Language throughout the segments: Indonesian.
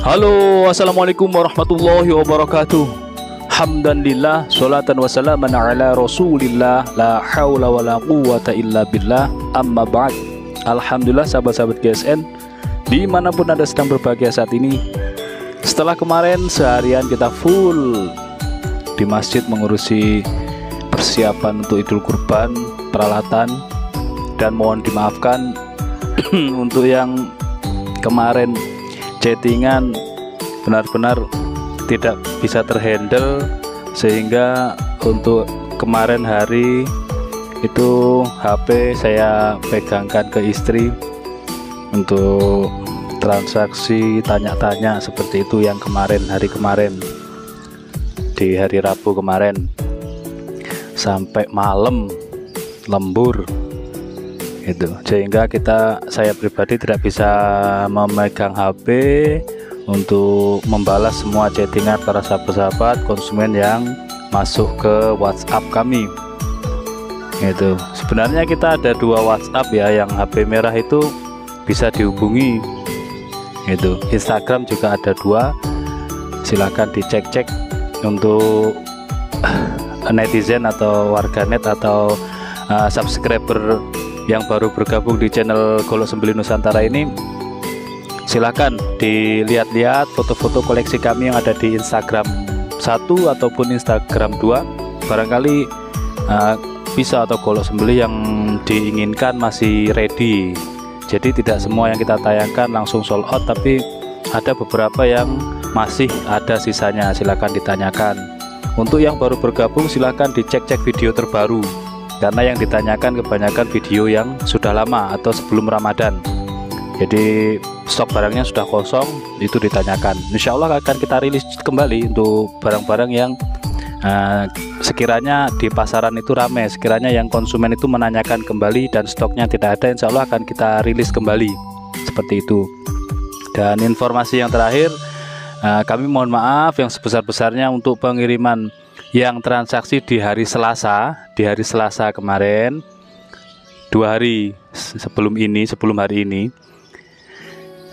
Halo, assalamualaikum warahmatullahi wabarakatuh. Hamdan lillah, sholatan wassalaman ala rasulillah, la hawla wa la quwwata illa billah, amma ba'd. Alhamdulillah sahabat-sahabat GSN, dimanapun Anda sedang berbahagia saat ini. Setelah kemarin seharian kita full di masjid mengurusi persiapan untuk Idul Kurban, peralatan, dan mohon dimaafkan untuk yang kemarin chattingan benar-benar tidak bisa terhandle, sehingga untuk kemarin hari itu HP saya pegangkan ke istri untuk transaksi tanya-tanya seperti itu yang kemarin, hari kemarin, di hari Rabu kemarin sampai malam lembur itu, sehingga saya pribadi tidak bisa memegang HP untuk membalas semua chattingan para sahabat-sahabat konsumen yang masuk ke WhatsApp kami. Itu sebenarnya kita ada 2 WhatsApp ya, yang HP merah itu bisa dihubungi. Itu Instagram juga ada 2, silahkan dicek-cek untuk netizen atau warganet atau subscriber yang baru bergabung di channel Golok Sembelih Nusantara ini. Silahkan dilihat-lihat foto-foto koleksi kami yang ada di Instagram 1 ataupun Instagram 2. Barangkali pisau atau golok sembelih yang diinginkan masih ready. Jadi tidak semua yang kita tayangkan langsung sold out, tapi ada beberapa yang masih ada sisanya. Silahkan ditanyakan. Untuk yang baru bergabung silahkan dicek-cek video terbaru, karena yang ditanyakan kebanyakan video yang sudah lama atau sebelum Ramadan. Jadi stok barangnya sudah kosong, itu ditanyakan. Insya Allah akan kita rilis kembali untuk barang-barang yang sekiranya di pasaran itu ramai, sekiranya yang konsumen itu menanyakan kembali dan stoknya tidak ada, insya Allah akan kita rilis kembali seperti itu. Dan informasi yang terakhir, kami mohon maaf yang sebesar-besarnya untuk pengiriman yang transaksi di hari Selasa kemarin, 2 hari sebelum hari ini,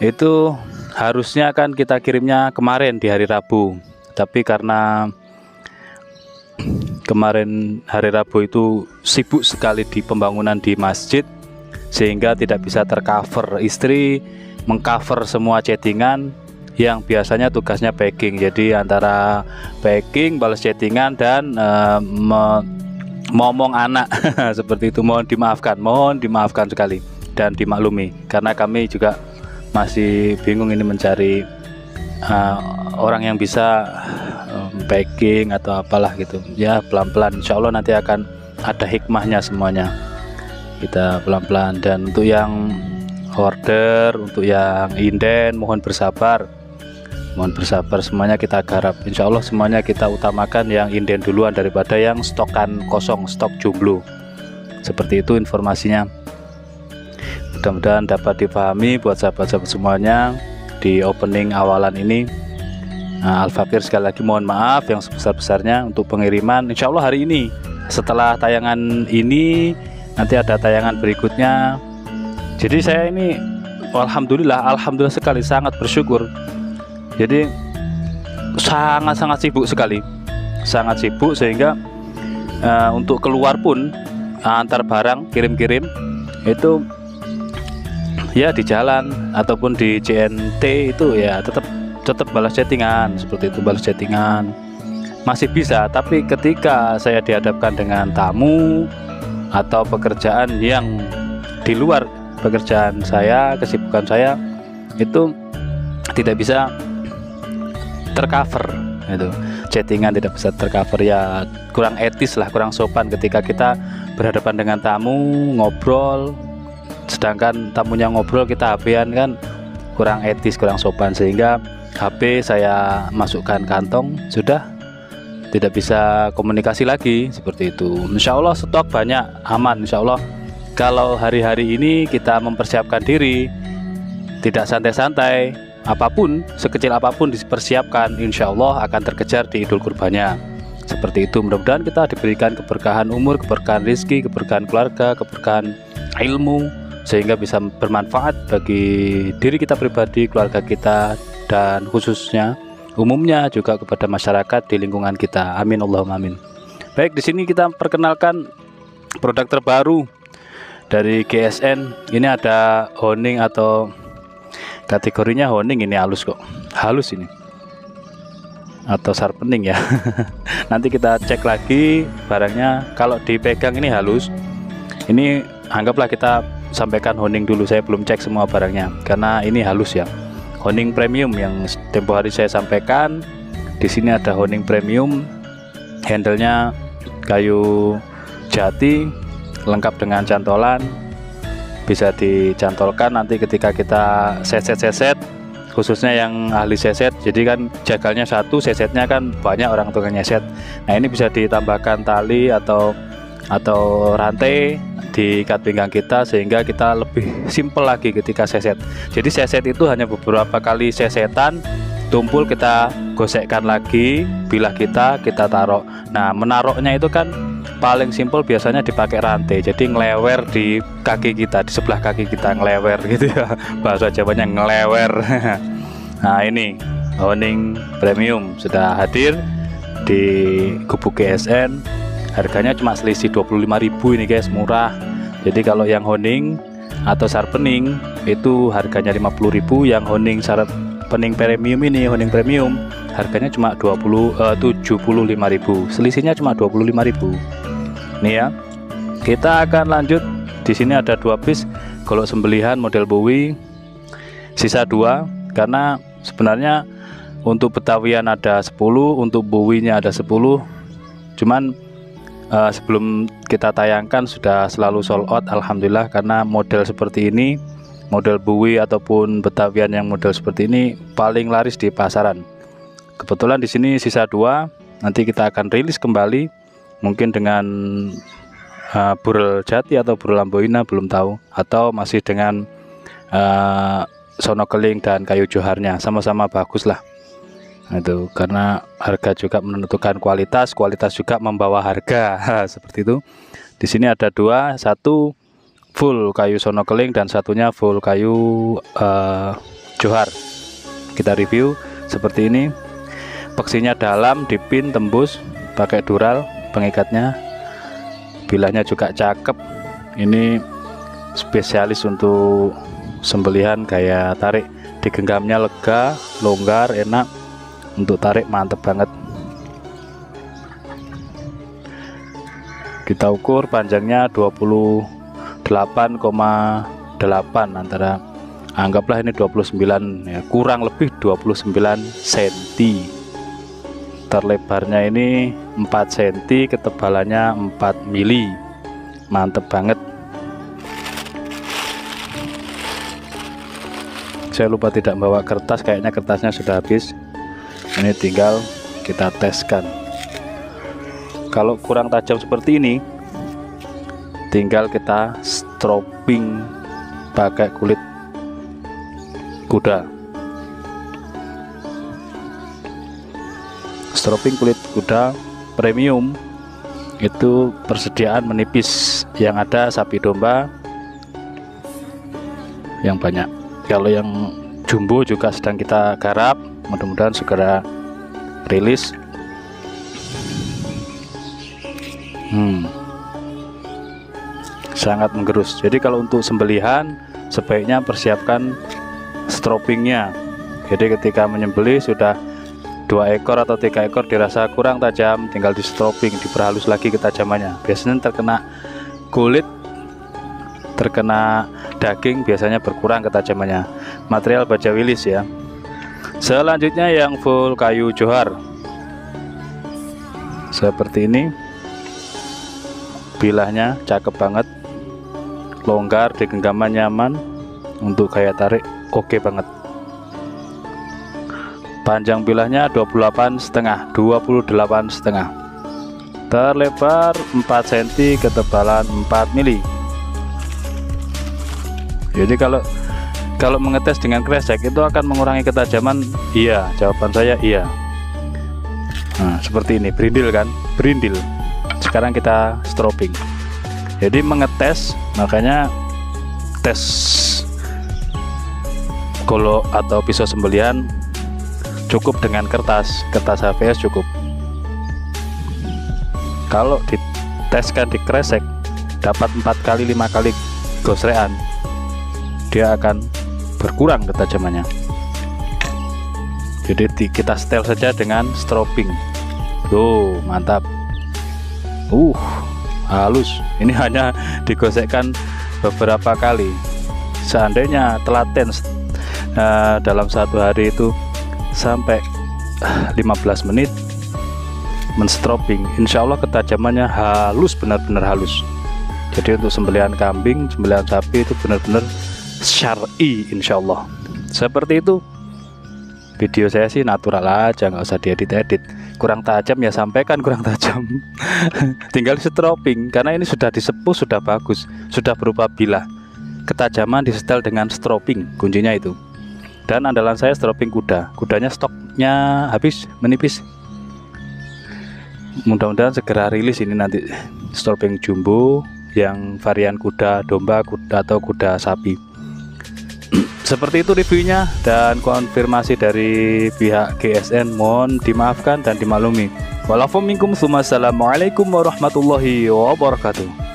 itu harusnya akan kita kirimnya kemarin di hari Rabu, tapi karena kemarin hari Rabu itu sibuk sekali di pembangunan di masjid, sehingga tidak bisa tercover. Istri mengcover semua chattingan yang biasanya tugasnya packing, jadi antara packing, balas chattingan, dan ngomong anak seperti itu. Mohon dimaafkan sekali dan dimaklumi, karena kami juga masih bingung ini mencari orang yang bisa packing atau apalah gitu ya. Pelan-pelan insya Allah nanti akan ada hikmahnya semuanya, kita pelan-pelan. Dan untuk yang order, untuk yang inden, mohon bersabar semuanya kita garap. Insya Allah semuanya kita utamakan yang inden duluan daripada yang stokan kosong, stok jomblo. Seperti itu informasinya. Mudah-mudahan dapat dipahami buat sahabat-sahabat semuanya di opening awalan ini. Al-Fakir sekali lagi mohon maaf yang sebesar-besarnya untuk pengiriman. Insya Allah hari ini, setelah tayangan ini nanti ada tayangan berikutnya. Jadi saya ini alhamdulillah sekali, sangat bersyukur. Jadi sangat sibuk sekali, sangat sibuk, sehingga untuk keluar pun antar barang kirim-kirim itu ya di jalan ataupun di JNT itu ya tetap balas chattingan, seperti itu, balas chattingan masih bisa. Tapi ketika saya dihadapkan dengan tamu atau pekerjaan yang di luar pekerjaan saya, kesibukan saya, itu tidak bisa tercover, itu chattingan tidak bisa tercover, ya kurang etis lah, kurang sopan ketika kita berhadapan dengan tamu ngobrol, sedangkan tamunya ngobrol kita HP-an, kan kurang etis, kurang sopan. Sehingga HP saya masukkan kantong, sudah tidak bisa komunikasi lagi seperti itu. Insya Allah stok banyak, aman insya Allah. Kalau hari-hari ini kita mempersiapkan diri, tidak santai-santai, apapun, sekecil apapun dipersiapkan, insya Allah akan terkejar di Idul Kurbannya. Seperti itu. Mudah-mudahan kita diberikan keberkahan umur, keberkahan rizki, keberkahan keluarga, keberkahan ilmu, sehingga bisa bermanfaat bagi diri kita pribadi, keluarga kita, dan khususnya umumnya juga kepada masyarakat di lingkungan kita. Amin Allahumma amin. Baik, di sini kita perkenalkan produk terbaru dari GSN. Ini ada honing atau kategorinya honing, ini halus kok. Halus ini. Atau sharpening ya. Nanti kita cek lagi barangnya. Kalau dipegang ini halus. Ini anggaplah kita sampaikan honing dulu. Saya belum cek semua barangnya karena ini halus ya. Honing premium yang tempo hari saya sampaikan. Di sini ada honing premium. Handle-nya kayu jati, lengkap dengan cantolan. Bisa dicantolkan nanti ketika kita seset-seset, khususnya yang ahli seset. Jadi kan jagalnya satu, sesetnya kan banyak orang tukang nyeset. Nah, ini bisa ditambahkan tali atau rantai di ikat pinggang kita sehingga kita lebih simpel lagi ketika seset. Jadi seset itu hanya beberapa kali sesetan, tumpul kita gosekkan lagi, bilah kita taruh. Nah, menaruhnya itu kan paling simpel biasanya dipakai rantai. Jadi ngelewer di kaki kita, di sebelah kaki kita ngelewer gitu ya. Bahasa Jawanya ngelewer. Nah, ini honing premium sudah hadir di Gubuk GSN. Harganya cuma selisih 25.000 ini guys, murah. Jadi kalau yang honing atau sharpening itu harganya 50.000, yang honing sharpening premium ini, honing premium harganya cuma 75.000. Selisihnya cuma 25.000. Nih ya. Kita akan lanjut. Di sini ada 2 piece golok sembelihan model Bowie. Sisa 2 karena sebenarnya untuk Betawian ada 10, untuk Bowie-nya ada 10. Cuman sebelum kita tayangkan sudah selalu sold out, alhamdulillah, karena model seperti ini, model Bowie ataupun Betawian yang model seperti ini paling laris di pasaran. Kebetulan di sini sisa 2, nanti kita akan rilis kembali, mungkin dengan burel jati atau burel lamboina, belum tahu, atau masih dengan sono keling dan kayu joharnya, sama-sama bagus lah. Itu karena harga juga menentukan kualitas juga membawa harga. Seperti itu. Di sini ada 2, satu full kayu sono keling dan satunya full kayu johar. Kita review seperti ini. Peksinya dalam, dipin tembus, pakai dural pengikatnya. Bilahnya juga cakep. Ini spesialis untuk sembelihan gaya tarik. Digenggamnya lega, longgar, enak. Untuk tarik mantep banget. Kita ukur panjangnya 28,8, antara anggaplah ini 29 ya, kurang lebih 29 cm. Terlebarnya ini 4 cm, ketebalannya 4 mili. Mantep banget. Saya lupa tidak bawa kertas, kayaknya kertasnya sudah habis. Ini tinggal kita teskan. Kalau kurang tajam seperti ini, tinggal kita stropping pakai kulit kuda. Stropping kulit kuda premium itu persediaan menipis, yang ada sapi domba yang banyak. Kalau yang jumbo juga sedang kita garap, mudah-mudahan segera rilis. Sangat menggerus. Jadi kalau untuk sembelihan sebaiknya persiapkan stroppingnya. Jadi ketika menyembelih sudah 2 ekor atau 3 ekor dirasa kurang tajam, tinggal di stropping, diperhalus lagi ketajamannya. Biasanya terkena kulit, terkena daging, biasanya berkurang ketajamannya. Material baja wilis ya. Selanjutnya yang full kayu johar seperti ini. Bilahnya cakep banget, longgar, digenggaman nyaman, untuk gaya tarik oke banget. Panjang bilahnya 28,5, terlebar 4 cm, ketebalan 4 mili. Jadi kalau mengetes dengan kresek itu akan mengurangi ketajaman? Iya, jawaban saya iya. Nah, seperti ini, berindil kan? Berindil. Sekarang kita stropping. Jadi mengetes, makanya tes golok atau pisau sembelihan, cukup dengan kertas HVS cukup. Kalau diteskan di kresek dapat 4 kali 5 kali gosrean, dia akan berkurang ketajamannya. Jadi kita setel saja dengan strobing. Tuh, mantap. Halus. Ini hanya digosekkan beberapa kali. Seandainya telaten dalam satu hari itu sampai 15 menit menstrobing, insya Allah ketajamannya halus, benar-benar halus. Jadi untuk sembelihan kambing, sembelihan sapi itu benar-benar syar'i, insya Allah. Seperti itu. Video saya sih natural aja, nggak usah diedit-edit. Kurang tajam ya sampaikan kurang tajam. Tinggal strobing, karena ini sudah disepuh, sudah bagus, sudah berupa bilah. Ketajaman disetel dengan strobing, kuncinya itu. Dan andalan saya strobing kuda. Kudanya stoknya habis, menipis. Mudah-mudahan segera rilis ini nanti strobing jumbo yang varian kuda domba, kuda atau kuda sapi. Seperti itu reviewnya dan konfirmasi dari pihak GSN. Mohon dimaafkan dan dimaklumi. Walaupun minkum, assalamualaikum warahmatullahi wabarakatuh.